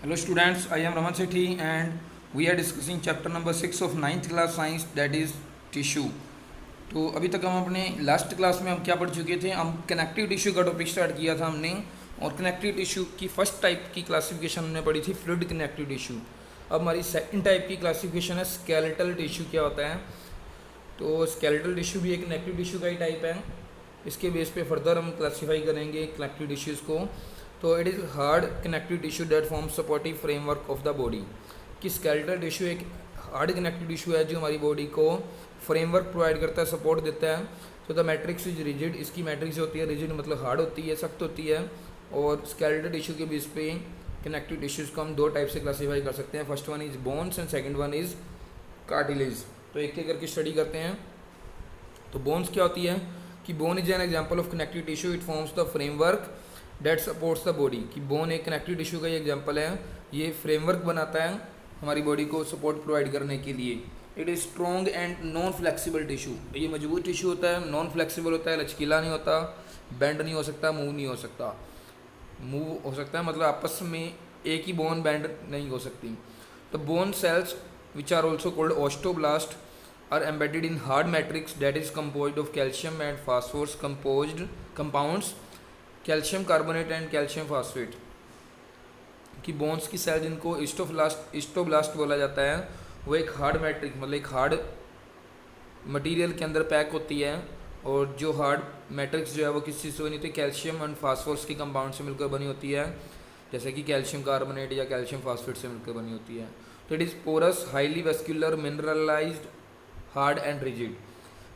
Hello students, I am Raman Sethi and we are discussing chapter number 6 of ninth class science, that is tissue. तो अभी तक हम अपने last class में हम क्या पढ़ चुके थे, हम कनेक्टिव टिश्यू का टॉपिक स्टार्ट किया था हमने। और कनेक्टिव टिश्यू की फर्स्ट टाइप की क्लासिफिकेशन हमने पढ़ी थी फ्लूइड कनेक्टिव टिश्यू। अब हमारी सेकंड टाइप की क्लासिफिकेशन है स्केलेटल टिश्यू। क्या होता है, तो स्केलेटल टिश्यू भी एक कनेक्टिव टिश्यू का ही टाइप है। इसके बेस पे फर्दर हम क्लासीफाई करेंगे कनेक्टिव टिश्यूज़ को। तो it is hard connective tissue that form supportive framework of the body. कि स्केलेटल टिश्यू एक हार्ड कनेक्टिव टिश्यू है जो हमारी बॉडी को फ्रेमवर्क प्रोवाइड करता है, सपोर्ट देता है। तो द मैट्रिक्स इज रिजिड, इसकी मैट्रिक्स होती है रिजिड मतलब हार्ड होती है, सख्त होती है। और स्केलेटल टिश्यू के बेस पे कनेक्टिव टिश्यूज़ को हम दो टाइप से क्लासीफाई कर सकते हैं। First one is bones and second one is cartilage. तो एक एक करके स्टडी करते हैं। तो बोन्स क्या होती है कि bone is an example of connective tissue, it forms the framework that supports the body. कि बोन एक कनेक्टिव टिश्यू का ही एग्जांपल है, ये फ्रेमवर्क बनाता है हमारी बॉडी को सपोर्ट प्रोवाइड करने के लिए। It is strong and non flexible tissue, ये मजबूत टिश्यू होता है, नॉन फ्लेक्सिबल होता है, लचकीला नहीं होता, बेंड नहीं हो सकता, मूव नहीं हो सकता। मूव हो सकता है मतलब आपस में एक ही बोन बेंड नहीं हो सकती। तो bone cells which are also called osteoblast are embedded in hard matrix that is composed of calcium and phosphorus compounds calcium carbonate and calcium phosphate। कि बोन्स की सेल जिनको इस्टोब्लास्ट बोला जाता है, वो एक हार्ड मैट्रिक्स मतलब एक हार्ड मटेरियल के अंदर पैक होती है। और जो हार्ड मैट्रिक्स जो है वो किस चीज़ से बनी होती है, कैल्शियम एंड फास्फोरस की कंपाउंड से मिलकर बनी होती है, जैसे कि कैल्शियम कार्बोनेट या कैल्शियम फास्फेट से मिलकर बनी होती है। तो it is porous highly vascular mineralized hard and rigid.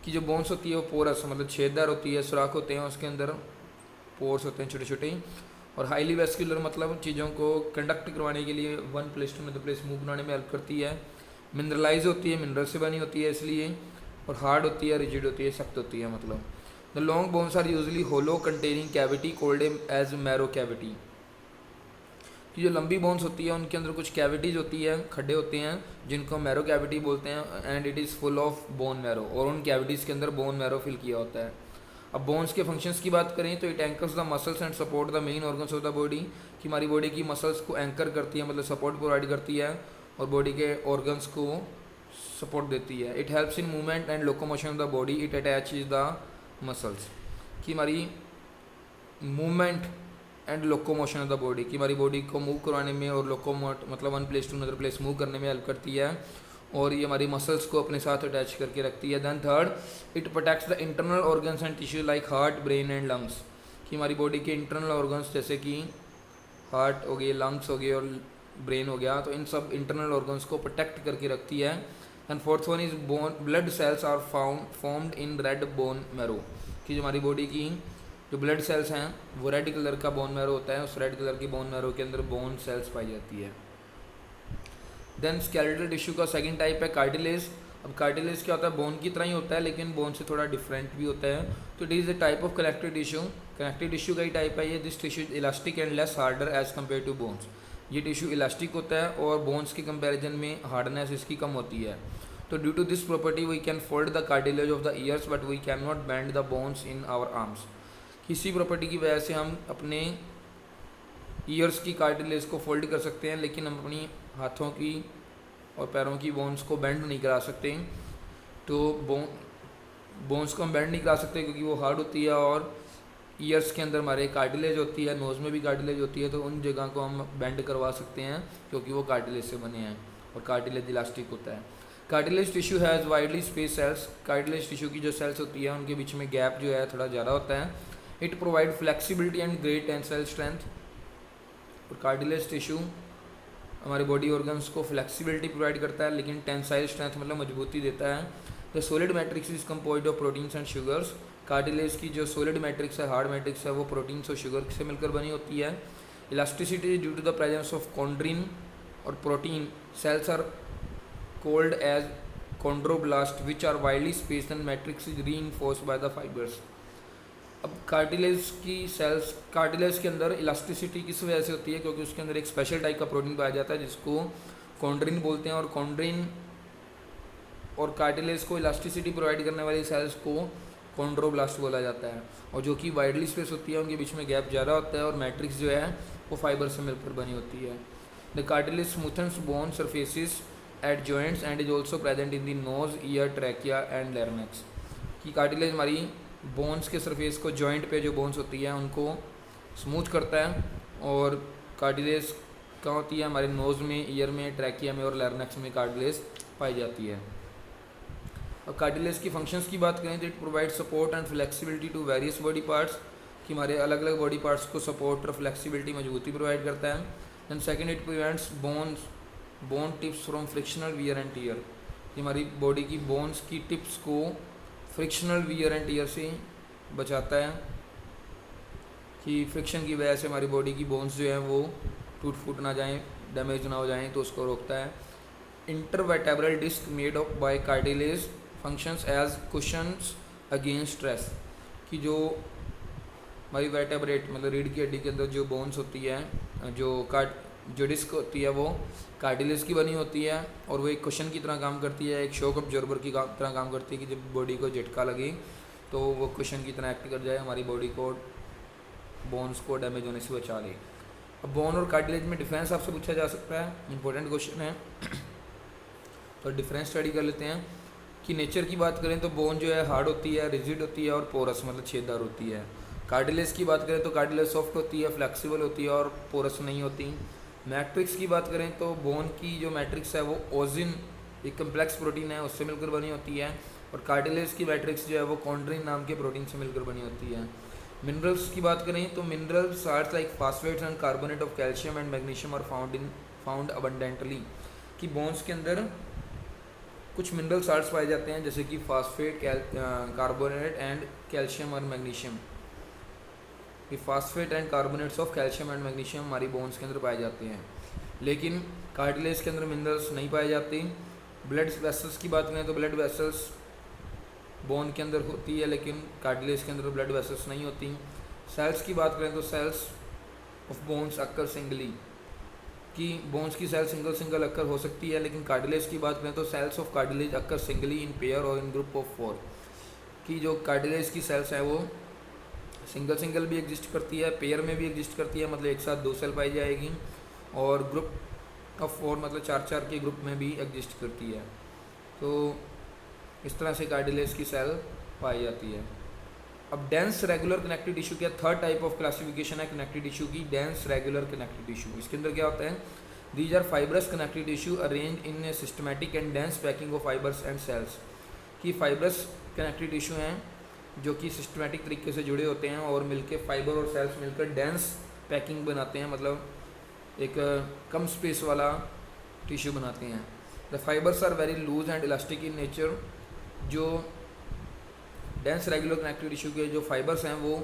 की जो बोन्स होती है वो पोरस मतलब छेददार होती है, सुराख होते हैं उसके अंदर, पोर्स होते हैं छोटे छोटे। और हाईली वेस्क्यूलर मतलब चीज़ों को कंडक्ट करवाने के लिए one place to another place move बनाने में हेल्प करती है। मिनरलाइज होती है, मिनरल से बनी होती है इसलिए। और हार्ड होती है, रिजिड होती है, सख्त होती है मतलब। The long bones are usually hollow containing cavity called as marrow cavity. कि जो लंबी बोन्स होती है उनके अंदर कुछ कैविटीज़ होती है, खड्डे होते हैं जिनको मैरो कैविटी बोलते हैं। And it is full of bone marrow, और उन कैविटीज़ के अंदर बोन मैरो फिल किया होता है। अब बोन्स के फंक्शंस की बात करें तो it anchors the muscles and support the main organs of the body. कि हमारी बॉडी की मसल्स को एंकर करती है मतलब सपोर्ट प्रोवाइड करती है, और बॉडी के ऑर्गन्स को सपोर्ट देती है। It helps in movement and locomotion of the body, it attach the muscles. कि हमारी movement and locomotion of the body, कि हमारी बॉडी को मूव करवाने में और लोकोमोट मतलब one place to another place move करने में हेल्प करती है। और ये हमारी मसल्स को अपने साथ अटैच करके रखती है। Then third, it protects the internal organs and tissue like heart, brain and lungs. कि हमारी बॉडी के इंटरनल ऑर्गन्स जैसे कि हार्ट हो गए, लंग्स हो गए और ब्रेन हो गया, तो इन सब इंटरनल ऑर्गन्स को प्रोटेक्ट करके रखती है। And fourth one is bone blood cells are formed in red bone marrow. कि जो हमारी बॉडी की जो ब्लड सेल्स हैं वो रेड कलर का बोन मैरो होता है, उस रेड कलर की बोन मैरो के अंदर बोन सेल्स पाई जाती है। देन स्केलेटल टिश्यू का सेकंड टाइप है कार्टिलेज। अब कार्टिलेज क्या होता है, बोन की तरह ही होता है लेकिन बोन से थोड़ा डिफरेंट भी होता है। तो it is a type of connective tissue, connective tissue का ही टाइप है ये। This tissue elastic and less harder as compare to bones. ये टिश्यू इलास्टिक होता है और बोन्स के कंपेरिजन में हार्डनेस इसकी कम होती है। तो due to this property we can fold the cartilage of the ears but we can not bend the bones in our arms. किसी प्रॉपर्टी की वजह से हम अपने ईयर्स की कार्टिलेज को फोल्ड कर सकते हैं, लेकिन हम अपनी हाथों की और पैरों की बोन्स को बेंड नहीं करा सकते। तो बोन्स को हम बेंड नहीं करा सकते क्योंकि वो हार्ड होती है, और ईयर्स के अंदर हमारे कार्टिलेज होती है, नोज़ में भी कार्टिलेज होती है, तो उन जगह को हम बेंड करवा सकते हैं क्योंकि वो कार्टिलेज से बने हैं, और कार्टिलेज इलास्टिक होता है। Cartilage tissue has widely space cells. Cartilage tissue की जो सेल्स होती है उनके बीच में गैप जो है थोड़ा ज़्यादा होता है। It provide flexibility and great tensile strength. और कार्टिलेज टिश्यू हमारे बॉडी ऑर्गन्स को फ्लेक्सिबिलिटी प्रोवाइड करता है, लेकिन टेंसाइल स्ट्रेंथ मतलब मजबूती देता है। The solid matrix is composed of proteins and sugars. Cartilage की जो सॉलिड मैट्रिक्स है, हार्ड मैट्रिक्स है, वो प्रोटीन्स और शुगर से मिलकर बनी होती है। Elasticity due to the presence of chondrin और protein. Cells are called as chondroblast which are widely spaced and matrix is reinforced by the fibres. अब कार्टिलेज की सेल्स, कार्टिलेज के अंदर इलास्टिसिटी किस वजह से होती है, क्योंकि उसके अंदर एक स्पेशल टाइप का प्रोटीन पाया जाता है जिसको कॉन्ड्रिन बोलते हैं। और कॉन्ड्रिन और कार्टिलेज को इलास्टिसिटी प्रोवाइड करने वाली सेल्स को कॉन्ड्रोब्लास्ट बोला जाता है। और जो कि वाइडली स्पेस होती है, उनके बीच में गैप ज़्यादा होता है, और मैट्रिक्स जो है वो फाइबर से मिलकर बनी होती है। The cartilage smoothens bone surfaces at joints and is also present in the nose, ear, trachea and larynx. कि कार्टिलेज हमारी बोन्स के सरफेस को, जॉइंट पे जो बोन्स होती है उनको स्मूथ करता है, और कार्टिलेज कहाँ होती है हमारे नोज़ में, ईयर में, ट्रैकिया में और लैरिंक्स में कार्टिलेज पाई जाती है। और कार्टिलेज की फंक्शंस की बात करें तो it provide support and flexibility to various body parts, कि हमारे अलग अलग बॉडी पार्ट्स को सपोर्ट और फ्लेक्सिबिलिटी, मजबूती प्रोवाइड करता है। And second, it prevents bone tips from frictional wear and tear, कि हमारी बॉडी की बोन्स की टिप्स को फ्रिक्शनल वियर एंड टीयर से बचाता है, कि फ्रिक्शन की वजह से हमारी बॉडी की बोन्स जो है वो टूट फूट ना जाएँ, डैमेज ना हो जाएँ, तो उसको रोकता है। Intervertebral disc made of by cartilage functions as cushions against stress, कि जो हमारी वर्टेब्रेट मतलब रीढ़ की हड्डी के अंदर जो बोन्स होती है, जो डिस्क होती है वो कार्टिलेज की बनी होती है, और वो एक कुशन की तरह काम करती है, एक शॉक अब्जॉर्बर की तरह काम करती है, कि जब बॉडी को झटका लगे तो वो कुशन की तरह एक्ट कर जाए, हमारी बॉडी को, बोन्स को डैमेज होने से बचा ले। अब बोन और कार्टिलेज में डिफरेंस आपसे पूछा जा सकता है, इंपॉर्टेंट क्वेश्चन है। तो डिफरेंस स्टडी कर लेते हैं। कि नेचर की बात करें तो बोन जो है हार्ड होती है, रिजिड होती है और पोरस मतलब छेददार होती है। कार्टिलेज की बात करें तो कार्टिलेज सॉफ्ट होती है, फ्लेक्सिबल होती है और पोरस नहीं होती। मैट्रिक्स की बात करें तो बोन की जो मैट्रिक्स है वो ओजिन, एक कम्प्लेक्स प्रोटीन है, उससे मिलकर बनी होती है, और कार्टिलेज की मैट्रिक्स जो है वो कॉन्ड्रिन नाम के प्रोटीन से मिलकर बनी होती है। मिनरल्स की बात करें तो mineral salts like phosphates and carbonate of calcium and magnesium are found abundantly, कि बोन्स के अंदर कुछ मिनरल साल्ट्स पाए जाते हैं, जैसे कि फास्फेट, कार्बोनेट एंड कैल्शियम और मैग्नीशियम। कि phosphate and carbonates of calcium and magnesium हमारी बोन्स के अंदर पाए जाते हैं, लेकिन कार्टिलेज के अंदर मिनरल्स नहीं पाए जाते। ब्लड वेसल्स की बात करें तो ब्लड वेसल्स बोन के अंदर होती है, लेकिन कार्टिलेज के अंदर ब्लड वेसल्स नहीं होती। सेल्स की बात करें तो cells of bones occur singly, कि बोन्स की सेल सिंगल अक्कर हो सकती है, लेकिन कार्टिलेज की बात करें तो cells of cartilage occur singly in pair और इन ग्रुप ऑफ 4, कि जो कार्टिलेज की सेल्स है वो सिंगल भी एग्जिस्ट करती है, पेयर में भी एग्जिस्ट करती है, मतलब एक साथ 2 सेल पाई जाएगी, और ग्रुप ऑफ 4 मतलब 4 के ग्रुप में भी एग्जिस्ट करती है। तो इस तरह से कार्टिलेज की सेल पाई जाती है। अब डेंस रेगुलर कनेक्टिव टिश्यू क्या, थर्ड टाइप ऑफ क्लासिफिकेशन है कनेक्टिव टिश्यू की, डेंस रेगुलर कनेक्टिव टिश्यू। इसके अंदर क्या होता है, these are fibrous connective tissue arrange in a systematic and dense packing of fibers and cells, कि फाइब्रस कनेक्टिव टिश्यू हैं जो कि सिस्टमैटिक तरीके से जुड़े होते हैं और मिलके फाइबर और सेल्स मिलकर डेंस पैकिंग बनाते हैं, मतलब एक कम स्पेस वाला टिश्यू बनाते हैं। The fibers are very loose and elastic in nature, जो डेंस रेगुलर कनेक्टिव टिश्यू के जो फाइबर्स हैं वो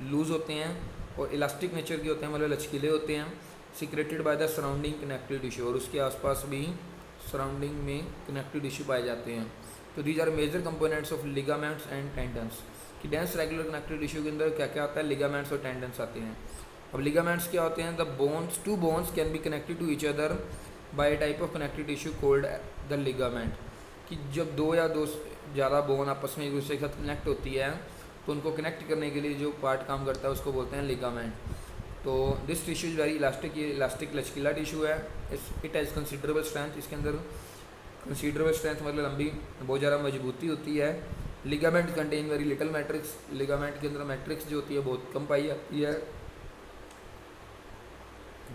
लूज होते हैं और इलास्टिक नेचर के होते हैं, मतलब लचकीले होते हैं, secreted by the surrounding connective tissue, और उसके आसपास भी सराउंडिंग में कनेक्टिव टिश्यू पाए जाते हैं। तो these are major components of ligaments and tendons, कि डेंस रेगुलर कनेक्टिव टिश्यू के अंदर क्या क्या आता है, लिगामेंट्स और टेंडन्स आते हैं। अब लिगामेंट्स क्या होते हैं, the bones, 2 bones can be connected to each other by type of connective tissue called the ligament, कि जब 2 या 2 ज़्यादा बोन आपस में एक दूसरे के साथ कनेक्ट होती है तो उनको कनेक्ट करने के लिए जो पार्ट काम करता है उसको बोलते हैं लिगामेंट। तो this tissue is very elastic, ये इलास्टिक लचकीला टिश्यू है, इट हैज़ कंसिडरेबल स्ट्रेंथ, इसके अंदर कंसिडरेबल स्ट्रेंथ मतलब लंबी बहुत ज़्यादा मजबूती होती है। Ligament contain very little matrix, ligament के अंदर मैट्रिक्स जो होती है बहुत कम पाई जाती है।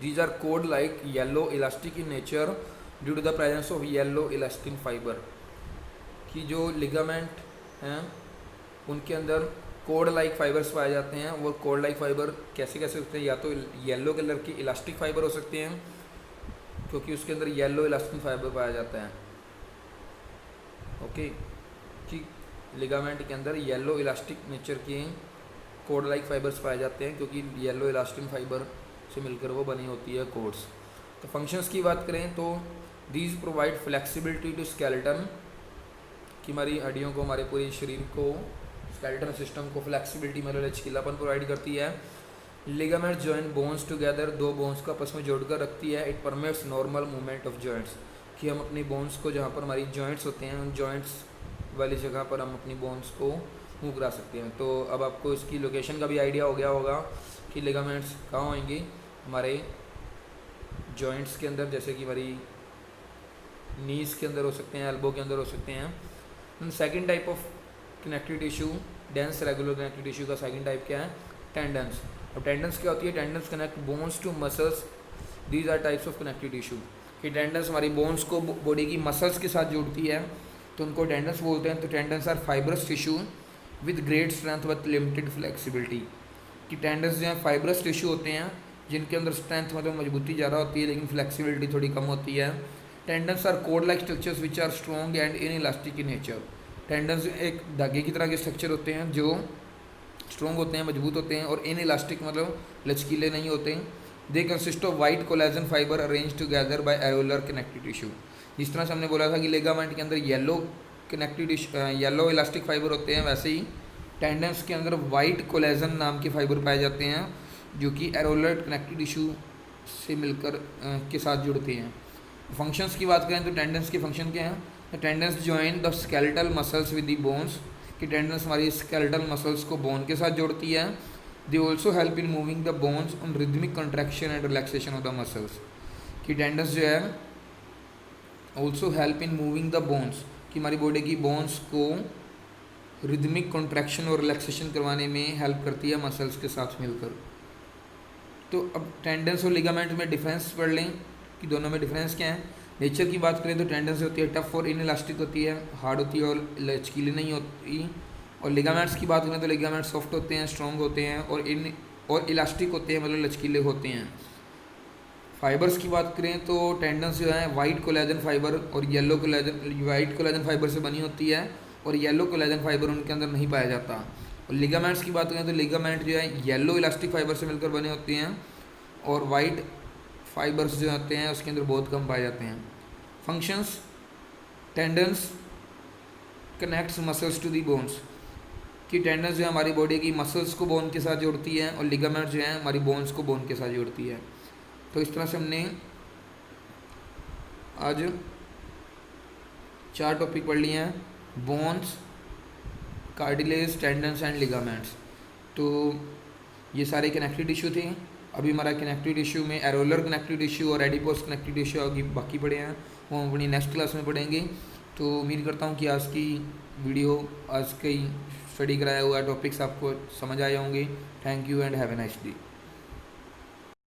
These are cord like yellow elastic in nature due to the presence of yellow elastin fiber, कि जो लिगामेंट हैं उनके अंदर कोड लाइक फाइबर्स पाए जाते हैं। वो कोड लाइक फाइबर कैसे कैसे होते हैं, या तो येलो कलर की इलास्टिक फाइबर हो सकते हैं क्योंकि उसके अंदर येलो इलास्टिक फाइबर पाया जाता है, ओके, कि लिगामेंट के अंदर येलो इलास्टिक नेचर के कोड लाइक फाइबर्स पाए जाते हैं क्योंकि येलो इलास्टिन फाइबर से मिलकर वो बनी होती है कोड्स। तो फंक्शंस की बात करें तो these provide flexibility to skeleton, कि हमारी हड्डियों को, हमारे पूरे शरीर को, स्केलेटन सिस्टम को फ्लेक्सिबिलिटी मतलब लचकीलापन प्रोवाइड करती है। Ligaments join bones together, 2 bones को आपस में जोड़कर रखती है। It permits normal movement of joints, कि हम अपनी बोन्स को जहाँ पर हमारी जॉइंट्स होते हैं उन जॉइंट्स वाली जगह पर हम अपनी बोन्स को मूव करा सकते हैं। तो अब आपको इसकी लोकेशन का भी आइडिया हो गया होगा कि लिगामेंट्स कहाँ होंगे, हमारे जॉइंट्स के अंदर, जैसे कि हमारी नीज के अंदर हो सकते हैं, एल्बो के अंदर हो सकते हैं। Second type of connective tissue, dense regular connective tissue का सेकंड टाइप क्या है? टेंडन्स। अब टेंडन्स क्या होती है? Tendons connect bones to muscles, these are types of connective tissue. कि टेंडन्स हमारी बोन्स को बॉडी की मसल्स के साथ जोड़ती है, तो उनको टेंडन्स बोलते हैं। तो tendons are fibrous tissue with great strength with limited flexibility. कि टेंडन्स जो है फाइब्रस टिश्यू होते हैं जिनके अंदर स्ट्रेंथ मतलब मजबूती ज़्यादा होती है लेकिन फ्लेक्सिबिलिटी थोड़ी कम होती है। Tendons are cord like structures which are strong and inelastic in nature. Tendons एक धागे की तरह के स्ट्रक्चर होते हैं जो स्ट्रॉन्ग होते हैं, मजबूत होते हैं, और इन इलास्टिक मतलब लचकीले नहीं होते। They consist of white collagen fibre arrange together by areolar connective tissue. जिस तरह से हमने बोला था कि लिगामेंट के अंदर yellow connective tissue, yellow elastic fibre होते हैं, वैसे ही टेंडन्स के अंदर वाइट कोलेजन नाम के फाइबर पाए जाते हैं जो कि एरोलर कनेक्टिव टिश्यू से मिलकर के साथ जुड़ते हैं। फंक्शंस की बात करें तो टेंडन्स के फंक्शन क्या हैं? Tendons join the skeletal muscles with the bones. कि टेंडन्स हमारी स्केलेटल मसल्स को बोन के साथ जोड़ती है। They also help in moving the bones on rhythmic contraction and relaxation of the muscles. कि टेंडन्स जो है also help in moving the bones, कि हमारी बॉडी की बोन्स को रिदमिक कॉन्ट्रैक्शन और रिलैक्सेशन करवाने में हेल्प करती है मसल्स के साथ मिलकर। तो अब टेंडन्स और लिगामेंट में डिफरेंस पढ़ लें कि दोनों में डिफरेंस क्या है। नेचर की बात करें तो टेंडन्स होती है टफ और इन इलास्टिक होती है, हार्ड होती है और लचकीली नहीं होती। और लिगामेंट्स की बात करें तो लिगामेंट सॉफ्ट होते हैं, स्ट्रॉन्ग होते हैं, और इलास्टिक होते हैं मतलब लचकीले होते हैं। फाइबर्स की बात करें तो टेंडन्स जो है वाइट कोलेजन फाइबर और yellow collagen, white collagen fibre से बनी होती है और येलो कोलेजन फाइबर उनके अंदर नहीं पाया जाता। और लिगामेंट्स की बात करें तो लिगामेंट जो है येलो इलास्टिक फाइबर से मिलकर बने होते हैं और वाइट फाइबर्स जो होते हैं उसके अंदर बहुत कम पाए जाते हैं। Functions, tendons connects muscles to the bones. कि टेंडन्स जो है हमारी बॉडी की मसल्स को बोन के साथ जोड़ती है और लिगामेंट जो है हमारी बोन्स को बोन के साथ जोड़ती है। तो इस तरह से हमने आज 4 टॉपिक पढ़ लिए हैं, bones, cartilage, tendons and ligaments. तो ये सारे कनेक्टिव टिश्यू थे। अभी हमारा कनेक्टिव टिश्यू में एरोलर कनेक्टिव टिश्यू और एडिपोस कनेक्टिव टिश्यू आगे बाकी पड़े हैं, वो हम अपनी नेक्स्ट क्लास में पढ़ेंगे। तो उम्मीद करता हूँ कि आज की वीडियो, आज की स्टडी कराया हुआ टॉपिक्स आपको समझ आए होंगे। Thank you and have a nice day.